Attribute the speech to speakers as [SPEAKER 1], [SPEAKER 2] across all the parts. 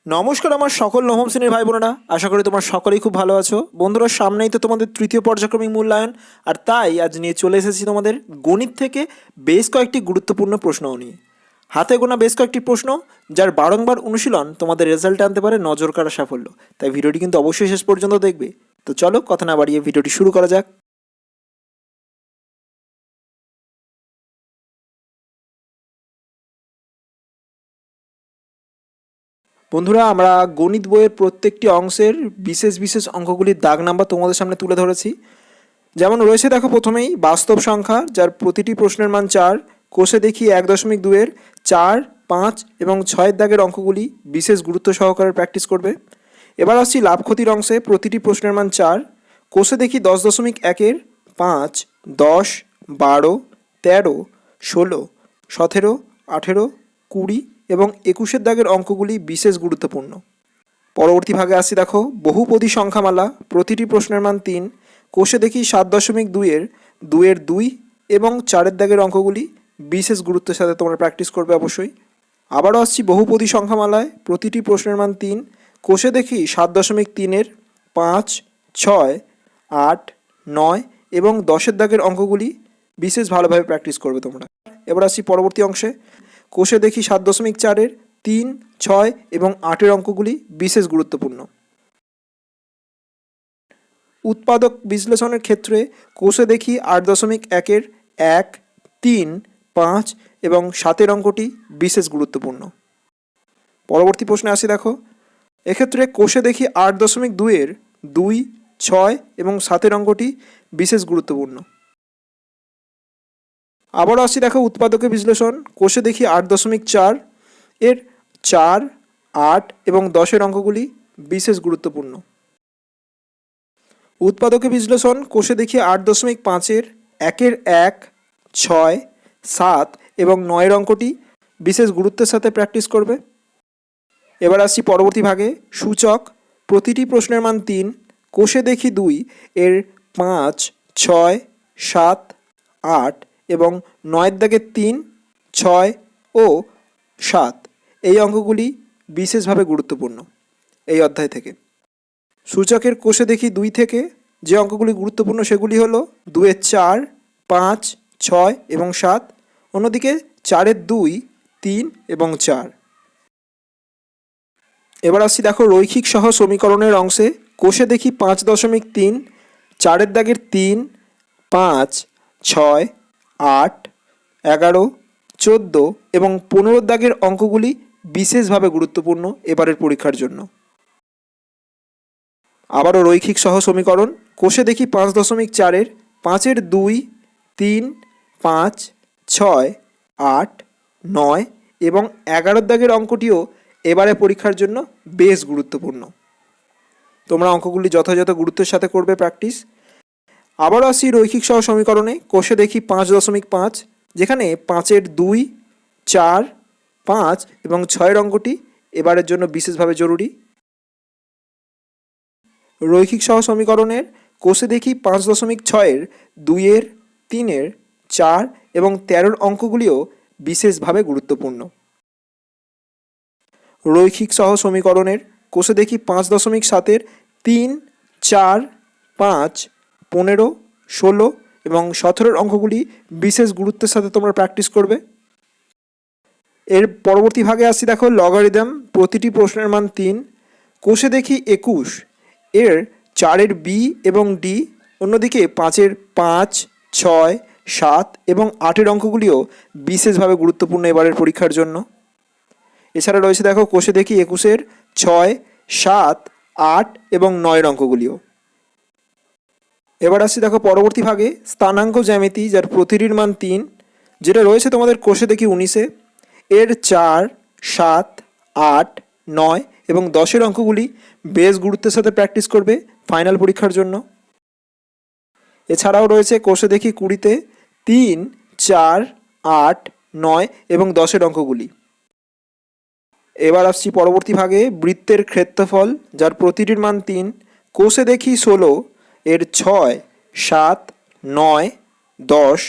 [SPEAKER 1] নমস্কার আমার সকল নবম শ্রেণীর ভাই বোনেরা, আশা করি তোমার সকলেই খুব ভালো আছো। বন্ধুরা, সামনেই তো তোমাদের তৃতীয় পর্যায়ক্রমিক মূল্যায়ন, আর তাই আজ নিয়ে চলে এসেছি তোমাদের গণিত থেকে বেশ কয়েকটি গুরুত্বপূর্ণ প্রশ্ন নিয়ে। হাতে গোনা বেশ কয়েকটি প্রশ্ন যার বারংবার অনুশীলন তোমাদের রেজাল্টে আনতে পারে নজর কাড়া সাফল্য। তাই ভিডিওটি কিন্তু অবশ্যই শেষ পর্যন্ত দেখবে। তো চলো কথা না বাড়িয়ে ভিডিওটি শুরু করা যাক। বন্ধুরা, আমরা গণিত বইয়ের প্রত্যেকটি অংশের বিশেষ বিশেষ অঙ্কগুলির দাগ নাম্বার তোমাদের সামনে তুলে ধরেছি। যেমন রয়েছে দেখো, প্রথমেই বাস্তব সংখ্যা, যার প্রতিটি প্রশ্নের মান 4। কোষে দেখি 1.2-এর 4, 5 এবং 6 দাগের অঙ্কগুলি বিশেষ গুরুত্ব সহকারে প্র্যাকটিস করবে। এবার আসছি লাভ ক্ষতির অংশে, প্রতিটি প্রশ্নের মান 4। কোষে দেখি 10.1-এর 5, 10, 12, 13, 16, 17, 18, 20 এবং 21 দাগের অঙ্কগুলি বিশেষ গুরুত্বপূর্ণ। পরবর্তী ভাগে আসছি দেখো, বহুপদী সংখ্যামালা, প্রতিটি প্রশ্নের মান 3। কোষে দেখি 7.2-এর 2 এবং 4 দাগের অঙ্কগুলি বিশেষ গুরুত্বের সাথে তোমরা প্র্যাকটিস করবে অবশ্যই। আবারও আসছি বহুপদী সংখ্যামালায়, প্রতিটি প্রশ্নের মান 3। কোষে দেখি 7.3-এর 5, 6, 8, 9 এবং 10 দাগের অঙ্কগুলি বিশেষ ভালোভাবে প্র্যাকটিস করবে তোমরা। এবার আসছি পরবর্তী অংশে, কোষে দেখি 7.4-এর 3, 6 এবং 8-এর অঙ্কগুলি বিশেষ গুরুত্বপূর্ণ। উৎপাদক বিশ্লেষণের ক্ষেত্রে কোষে দেখি 8.1-এর 1, 3, 5 এবং 7-এর অঙ্কটি বিশেষ গুরুত্বপূর্ণ। পরবর্তী প্রশ্নে আসি দেখো, এক্ষেত্রে কোষে দেখি 8.2-এর 2, 6 এবং 7-এর অঙ্কটি বিশেষ গুরুত্বপূর্ণ। আবারও আসি দেখো, উৎপাদকের বিশ্লেষণ, কোষে দেখি 8.4-এর 4, 8 এবং 10-এর অঙ্কগুলি বিশেষ গুরুত্বপূর্ণ। উৎপাদকের বিশ্লেষণ, কোষে দেখি 8.5-এর 1-এর 1, 6, 7 এবং 9-এর অঙ্কটি বিশেষ গুরুত্বের সাথে প্র্যাকটিস করবে। এবার আসছি পরবর্তী ভাগে, সূচক, প্রতিটি প্রশ্নের মান 3। কোষে দেখি 2-এর 5, 6, 7, 8 এবং 9 দাগের 3, 6 ও 7 এই অঙ্কগুলি বিশেষভাবে গুরুত্বপূর্ণ এই অধ্যায় থেকে। সূচকের কোষে দেখি 2 থেকে যে অঙ্কগুলি গুরুত্বপূর্ণ সেগুলি হলো 2-এর 4, 5, 6 এবং 7, অন্যদিকে 4-এর 2, 3 এবং 4। এবার আসছি দেখো, রৈখিক সহ সমীকরণের অংশে, কোষে দেখি 5.3, 4-এর দাগের 3, 5, 6, 8, 11, 14 এবং 15 দাগের অঙ্কগুলি বিশেষভাবে গুরুত্বপূর্ণ এবারের পরীক্ষার জন্য। আবারও রৈখিক সহ সমীকরণ, কোষে দেখি 5.4-এর 5-এর 2, 3, 5, 6, 8, 9 এবং 11 দাগের অঙ্কটিও এবারে পরীক্ষার জন্য বেশ গুরুত্বপূর্ণ। তোমরা অঙ্কগুলি যথাযথ গুরুত্বের সাথে করবে প্র্যাকটিস। আবারও আসি রৈখিক সহ সমীকরণে, কোষে দেখি 5.5, যেখানে 5-এর 2, 4, 5 এবং 6-এর অঙ্কটি এবারের জন্য বিশেষভাবে জরুরি। রৈখিক সহ সমীকরণের কোষে দেখি 5.6-এর 2-এর 3-এর 4 এবং 13-র অঙ্কগুলিও বিশেষভাবে গুরুত্বপূর্ণ। রৈখিক সহ সমীকরণের কোষে দেখি 5.7-এর 3, 4, 5, 15, 16 এবং 17-র অঙ্কগুলি বিশেষ গুরুত্বের সাথে তোমরা প্র্যাকটিস করবে। এর পরবর্তী ভাগে আসছি দেখো, লগারিদম, প্রতিটি প্রশ্নের মান 3। কোষে দেখি 21-এর 4-এর বি এবং ডি, অন্যদিকে 5-এর 5, 6, 7 এবং 8-এর অঙ্কগুলিও বিশেষভাবে গুরুত্বপূর্ণ এবারের পরীক্ষার জন্য। এছাড়া রয়েছে দেখো, কোষে দেখি 21-এর 6, 7, 8 এবং 9-এর অঙ্কগুলিও। এবার আসছি দেখো পরবর্তী ভাগে, স্থানাঙ্ক জ্যামিতি, যার প্রতিটির মান 3, যেটা রয়েছে তোমাদের কোষে দেখি 19-এ এর 4, 7, 8, 9 এবং 10-এর অঙ্কগুলি বেশ গুরুত্বের সাথে প্র্যাকটিস করবে ফাইনাল পরীক্ষার জন্য। এছাড়াও রয়েছে কোষে দেখি 20-তে 3, 4, 8, 9 এবং 10-এর অঙ্কগুলি। এবার আসছি পরবর্তী ভাগে, বৃত্তের ক্ষেত্রফল, যার প্রতিটির মান 3। কোষে দেখি 16-এর 6, 7, 9, 10,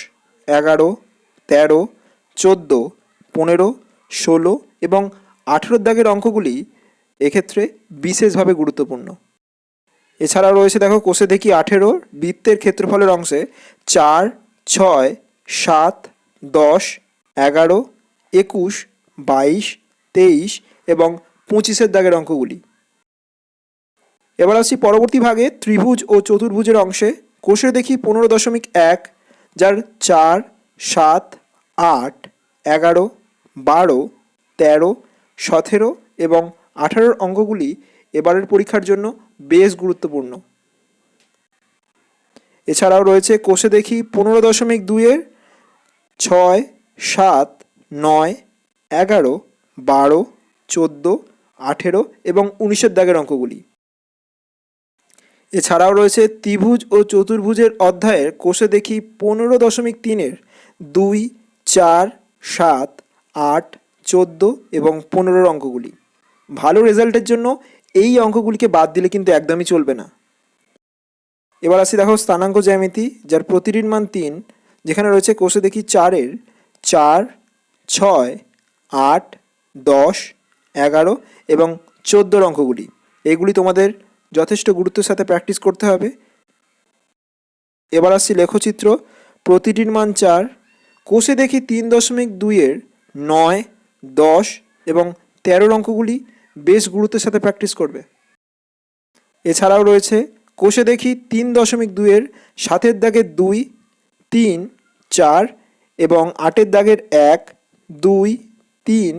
[SPEAKER 1] 11, 13, 14, 15, 16 এবং 18 দাগের অঙ্কগুলি এক্ষেত্রে বিশেষভাবে গুরুত্বপূর্ণ। এছাড়াও রয়েছে দেখো কোষে দেখি 18 বৃত্তের ক্ষেত্রফলের অংশে 4, 6, 7, 10, 11, 21, 22, 23 এবং 25 দাগের অঙ্কগুলি। এবার আসছি পরবর্তী ভাগে ত্রিভুজ ও চতুর্ভুজের অংশে। কোষে দেখি 15.1 যার 4, 7, 8, 11, 12, 13, 17 এবং 18 অঙ্কগুলি এবারের পরীক্ষার জন্য বেশ গুরুত্বপূর্ণ। এছাড়াও রয়েছে কোষে দেখি 15.2 6, 7, 9, 11, 12, 14, 18 এবং 19 দাগের অঙ্কগুলি। এছাড়াও রয়েছে ত্রিভুজ ও চতুর্ভুজের অধ্যায়ের কোষে দেখি 15.3 2, 4, 7, 8, 14 এবং 15 অঙ্কগুলি। ভালো রেজাল্টের জন্য এই অঙ্কগুলিকে বাদ দিলে কিন্তু একদমই চলবে না। এবার আসি দেখো স্থানাঙ্ক জ্যামিতি যার প্রতিটির মান 3, যেখানে রয়েছে কোষে দেখি 4 4, 6, 8, 10, 11 এবং 14 অঙ্কগুলি। এগুলি তোমাদের যথেষ্ট গুরুত্বের সাথে প্র্যাকটিস করতে হবে। এবার আসছি লেখচিত্র প্রতিটির মান 4, কোষে দেখি 3.2 9, 10 এবং 13 অঙ্কগুলি বেশ গুরুত্বের সাথে প্র্যাকটিস করবে। এছাড়াও রয়েছে কোষে দেখি 3.2 7 দাগের 2, 3, 4 এবং 8 দাগের 1, 2, 3,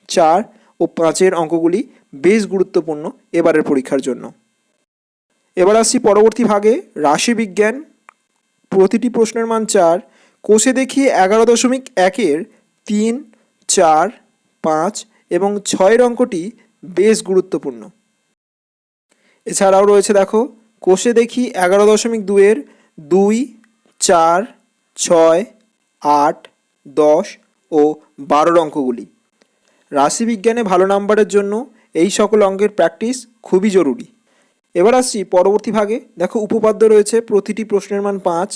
[SPEAKER 1] 4 ও 5 অঙ্কগুলি বেশ গুরুত্বপূর্ণ এবারের পরীক্ষার জন্য। এবার আসছি পরবর্তী ভাগে রাশিবিজ্ঞান। প্রতিটি প্রশ্নের মান 4, কোষে দেখি 11.1 3, 4, 5 এবং 6 অঙ্কটি বেশ গুরুত্বপূর্ণ। এছাড়াও রয়েছে দেখো কোষে দেখি 11.2 2, 4, 6, 8, 10 ও 12 অঙ্কগুলি। রাশিবিজ্ঞানে ভালো নাম্বারের জন্য এই সকল অঙ্কের প্র্যাকটিস খুবই জরুরি। এবার আসছি পরবর্তী ভাগে। দেখো উপপাদ্য রয়েছে প্রতিটি প্রশ্নের মান 5।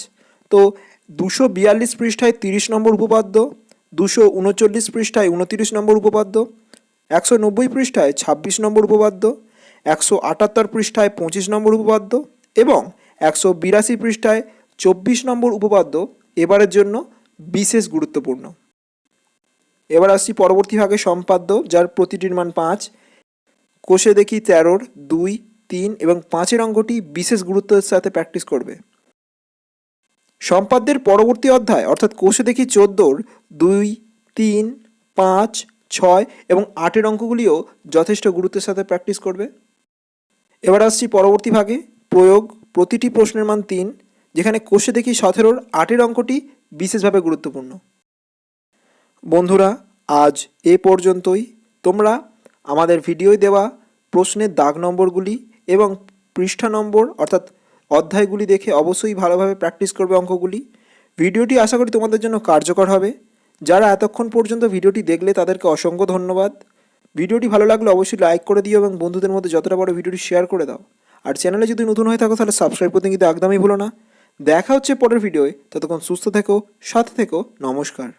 [SPEAKER 1] তো 242 পৃষ্ঠায় 30 নম্বর উপপাদ্য, 239 পৃষ্ঠায় 29 নম্বর উপপাদ্য, 190 পৃষ্ঠায় 26 নম্বর উপপাদ্য, 178 পৃষ্ঠায় 25 নম্বর উপপাদ্য এবং 182 পৃষ্ঠায় 24 নম্বর উপপাদ্য এবারের জন্য বিশেষ গুরুত্বপূর্ণ। এবার আসছি পরবর্তী ভাগে সম্পাদ্য যার প্রতিটির মান 5। কোষে দেখি 13 2, 3 এবং 5 অঙ্কটি বিশেষ গুরুত্বের সাথে প্র্যাকটিস করবে। সম্পাদ্যের পরবর্তী অধ্যায় অর্থাৎ কোষে দেখি 14 2, 3, 5, 6 এবং 8 অঙ্কগুলিও যথেষ্ট গুরুত্বের সাথে প্র্যাকটিস করবে। এবার আসছি পরবর্তী ভাগে প্রয়োগ। প্রতিটি প্রশ্নের মান 3, যেখানে কোষে দেখি 17 8 অঙ্কটি বিশেষভাবে গুরুত্বপূর্ণ। বন্ধুরা, আজ এ পর্যন্তই। তোমরা আমাদের ভিডিওয় দেওয়া প্রশ্নের দাগ নম্বরগুলি এবং পৃষ্ঠা নম্বর অর্থাৎ অধ্যায়গুলি দেখে অবশ্যই ভালোভাবে প্র্যাকটিস করবে অঙ্কগুলি। ভিডিওটি আশা করি তোমাদের জন্য কার্যকর হবে। যারা এতক্ষণ পর্যন্ত ভিডিওটি দেখলে তাদেরকে অসংখ্য ধন্যবাদ। ভিডিওটি ভালো লাগলে অবশ্যই লাইক করে দিও এবং বন্ধুদের মধ্যে যতটা বড় ভিডিওটি শেয়ার করে দাও। আর চ্যানেলে যদি নতুন হয়ে থাকো তাহলে সাবস্ক্রাইব করতে কিন্তু একদমই ভুলো না। দেখা হচ্ছে পরের ভিডিওয়। ততক্ষণ সুস্থ থেকো, সাথে থেকো। নমস্কার।